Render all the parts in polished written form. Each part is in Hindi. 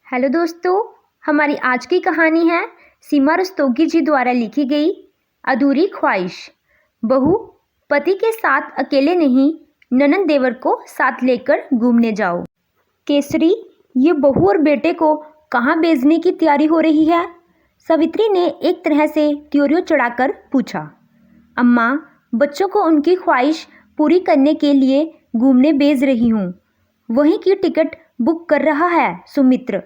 हेलो दोस्तों, हमारी आज की कहानी है सीमा रस्तोगी जी द्वारा लिखी गई अधूरी ख्वाहिश। बहू पति के साथ अकेले नहीं, ननंद देवर को साथ लेकर घूमने जाओ। केसरी, ये बहू और बेटे को कहाँ भेजने की तैयारी हो रही है? सावित्री ने एक तरह से त्योरियों चढ़ाकर पूछा। अम्मा, बच्चों को उनकी ख्वाहिश पूरी करने के लिए घूमने भेज रही हूँ। वहीं की टिकट बुक कर रहा है सुमित्र।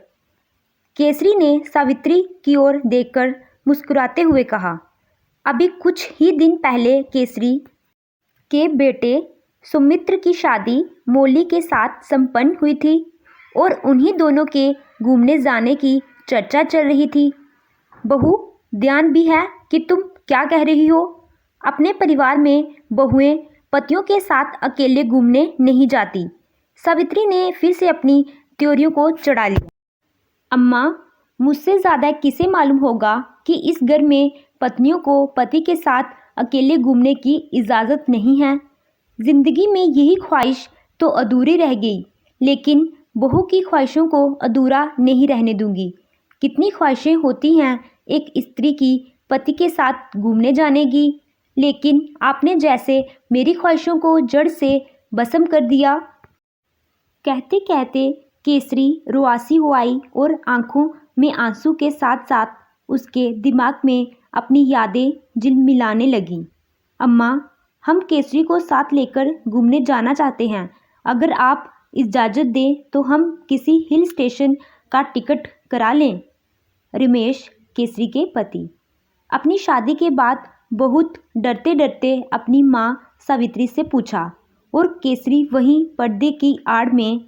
केसरी ने सावित्री की ओर देखकर मुस्कुराते हुए कहा। अभी कुछ ही दिन पहले केसरी के बेटे सुमित्र की शादी मौली के साथ संपन्न हुई थी और उन्हीं दोनों के घूमने जाने की चर्चा चल रही थी। बहू, ध्यान भी है कि तुम क्या कह रही हो। अपने परिवार में बहुएं पतियों के साथ अकेले घूमने नहीं जाती। सावित्री ने फिर से अपनी त्योरियों को चढ़ा लिया। अम्मा, मुझसे ज़्यादा किसे मालूम होगा कि इस घर में पत्नियों को पति के साथ अकेले घूमने की इजाज़त नहीं है। ज़िंदगी में यही ख्वाहिश तो अधूरी रह गई, लेकिन बहू की ख्वाहिशों को अधूरा नहीं रहने दूंगी। कितनी ख्वाहिशें होती हैं एक स्त्री की पति के साथ घूमने जाने की, लेकिन आपने जैसे मेरी ख्वाहिशों को जड़ से भस्म कर दिया। कहते कहते केसरी रुआसी हो आई और आंखों में आंसू के साथ साथ उसके दिमाग में अपनी यादें झिलमिलाने लगीं। अम्मा, हम केसरी को साथ लेकर घूमने जाना चाहते हैं। अगर आप इजाज़त दें तो हम किसी हिल स्टेशन का टिकट करा लें। रमेश, केसरी के पति, अपनी शादी के बाद बहुत डरते डरते अपनी माँ सावित्री से पूछा और केसरी वहीं पर्दे की आड़ में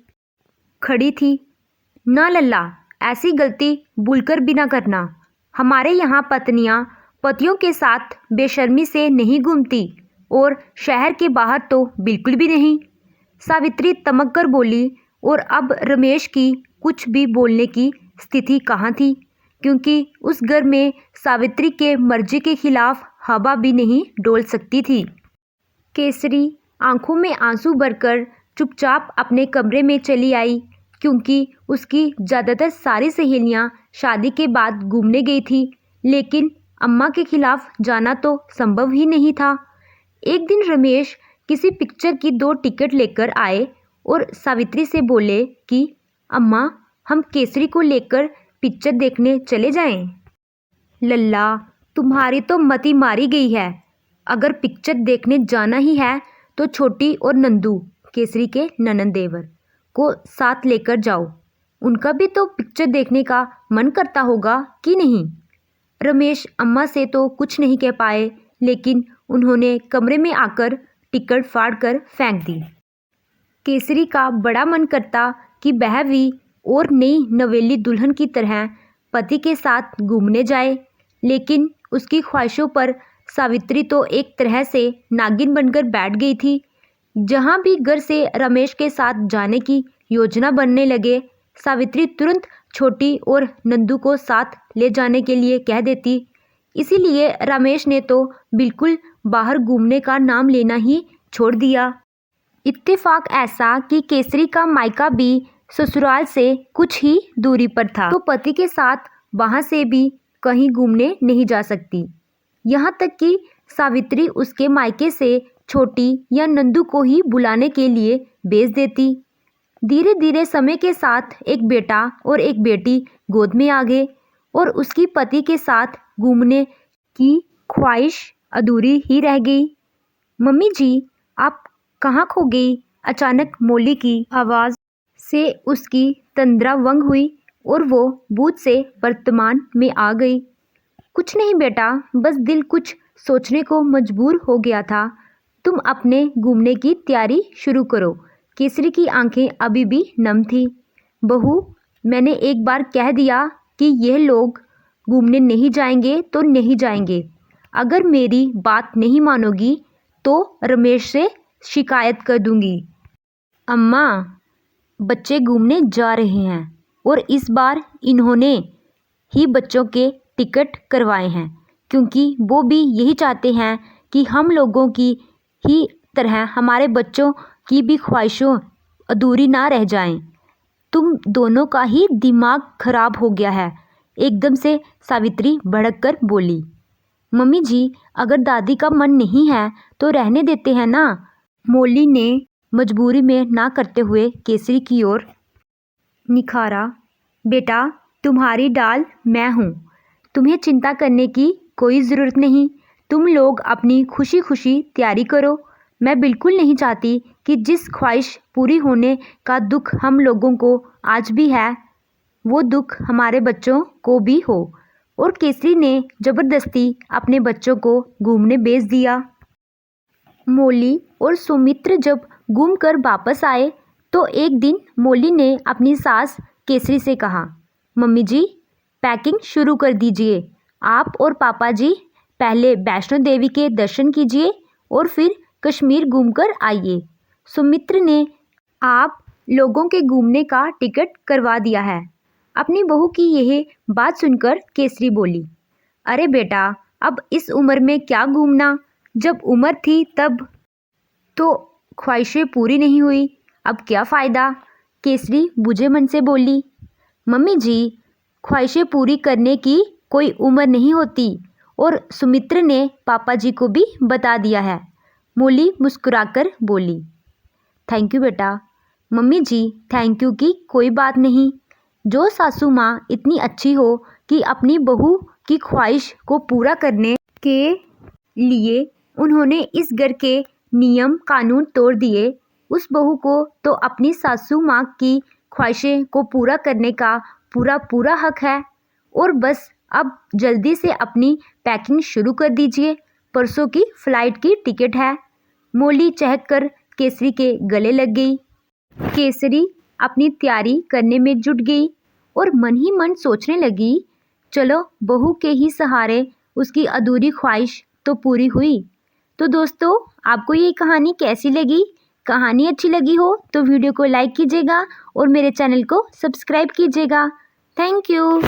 खड़ी थी। ना लल्ला, ऐसी गलती भूलकर भी ना करना। हमारे यहाँ पत्नियाँ पतियों के साथ बेशर्मी से नहीं घूमती और शहर के बाहर तो बिल्कुल भी नहीं। सावित्री तमक कर बोली और अब रमेश की कुछ भी बोलने की स्थिति कहाँ थी, क्योंकि उस घर में सावित्री के मर्जी के खिलाफ हवा भी नहीं डोल सकती थी। केसरी आंखों में आंसू भरकर चुपचाप अपने कमरे में चली आई, क्योंकि उसकी ज़्यादातर सारी सहेलियां शादी के बाद घूमने गई थी, लेकिन अम्मा के खिलाफ जाना तो संभव ही नहीं था। एक दिन रमेश किसी पिक्चर की 2 टिकट लेकर आए और सावित्री से बोले कि अम्मा, हम केसरी को लेकर पिक्चर देखने चले जाएं। लल्ला, तुम्हारी तो मति मारी गई है। अगर पिक्चर देखने जाना ही है तो छोटी और नंदू, केसरी के ननंद देवर, को साथ लेकर जाओ। उनका भी तो पिक्चर देखने का मन करता होगा कि नहीं। रमेश अम्मा से तो कुछ नहीं कह पाए, लेकिन उन्होंने कमरे में आकर टिकट फाड़ कर फेंक दी। केसरी का बड़ा मन करता कि वह भी और नई नवेली दुल्हन की तरह पति के साथ घूमने जाए, लेकिन उसकी ख्वाहिशों पर सावित्री तो एक तरह से नागिन बनकर बैठ गई थी। जहाँ भी घर से रमेश के साथ जाने की योजना बनने लगे, सावित्री तुरंत छोटी और नंदू को साथ ले जाने के लिए कह देती। इसीलिए रमेश ने तो बिल्कुल बाहर घूमने का नाम लेना ही छोड़ दिया। इत्तेफाक ऐसा कि केसरी का मायका भी ससुराल से कुछ ही दूरी पर था, तो पति के साथ वहाँ से भी कहीं घूमने नहीं जा सकती। यहाँ तक कि सावित्री उसके मायके से छोटी या नंदू को ही बुलाने के लिए भेज देती। धीरे धीरे समय के साथ एक बेटा और एक बेटी गोद में आ गए और उसकी पति के साथ घूमने की ख्वाहिश अधूरी ही रह गई। मम्मी जी, आप कहाँ खो गई? अचानक मौली की आवाज़ से उसकी तंद्रा भंग हुई और वो भूत से वर्तमान में आ गई। कुछ नहीं बेटा, बस दिल कुछ सोचने को मजबूर हो गया था। तुम अपने घूमने की तैयारी शुरू करो। केसरी की आंखें अभी भी नम थी। बहू, मैंने एक बार कह दिया कि यह लोग घूमने नहीं जाएंगे तो नहीं जाएंगे। अगर मेरी बात नहीं मानोगी तो रमेश से शिकायत कर दूंगी। अम्मा, बच्चे घूमने जा रहे हैं और इस बार इन्होंने ही बच्चों के टिकट करवाए हैं, क्योंकि वो भी यही चाहते हैं कि हम लोगों की ही तरह हमारे बच्चों की भी ख्वाहिशों अधूरी ना रह जाएं। तुम दोनों का ही दिमाग खराब हो गया है, एकदम से सावित्री भड़क कर बोली। मम्मी जी, अगर दादी का मन नहीं है तो रहने देते हैं ना। मौली ने मजबूरी में ना करते हुए केसरी की ओर निखारा। बेटा, तुम्हारी डाल मैं हूँ, तुम्हें चिंता करने की कोई ज़रूरत नहीं। तुम लोग अपनी खुशी खुशी तैयारी करो। मैं बिल्कुल नहीं चाहती कि जिस ख्वाहिश पूरी होने का दुख हम लोगों को आज भी है, वो दुख हमारे बच्चों को भी हो। और केसरी ने ज़बरदस्ती अपने बच्चों को घूमने भेज दिया। मौली और सुमित्र जब घूम कर वापस आए तो एक दिन मौली ने अपनी सास केसरी से कहा, मम्मी जी, पैकिंग शुरू कर दीजिए। आप और पापा जी पहले वैष्णो देवी के दर्शन कीजिए और फिर कश्मीर घूमकर आइए। सुमित्र ने आप लोगों के घूमने का टिकट करवा दिया है। अपनी बहू की यह बात सुनकर केसरी बोली, अरे बेटा, अब इस उम्र में क्या घूमना, जब उम्र थी तब तो ख्वाहिशें पूरी नहीं हुई, अब क्या फ़ायदा। केसरी बुझे मन से बोली, मम्मी जी, ख्वाहिशें पूरी करने की कोई उम्र नहीं होती और सुमित्र ने पापा जी को भी बता दिया है। मौली मुस्कुराकर बोली, थैंक यू बेटा। मम्मी जी, थैंक यू की कोई बात नहीं। जो सासू माँ इतनी अच्छी हो कि अपनी बहू की ख्वाहिश को पूरा करने के लिए उन्होंने इस घर के नियम कानून तोड़ दिए, उस बहू को तो अपनी सासू माँ की ख्वाहिशें को पूरा करने का पूरा पूरा हक है। और बस अब जल्दी से अपनी पैकिंग शुरू कर दीजिए, परसों की फ़्लाइट की टिकट है। मौली चहक कर केसरी के गले लग गई। केसरी अपनी तैयारी करने में जुट गई और मन ही मन सोचने लगी, चलो बहू के ही सहारे उसकी अधूरी ख्वाहिश तो पूरी हुई। तो दोस्तों, आपको ये कहानी कैसी लगी? कहानी अच्छी लगी हो तो वीडियो को लाइक कीजिएगा और मेरे चैनल को सब्सक्राइब कीजिएगा। Thank you.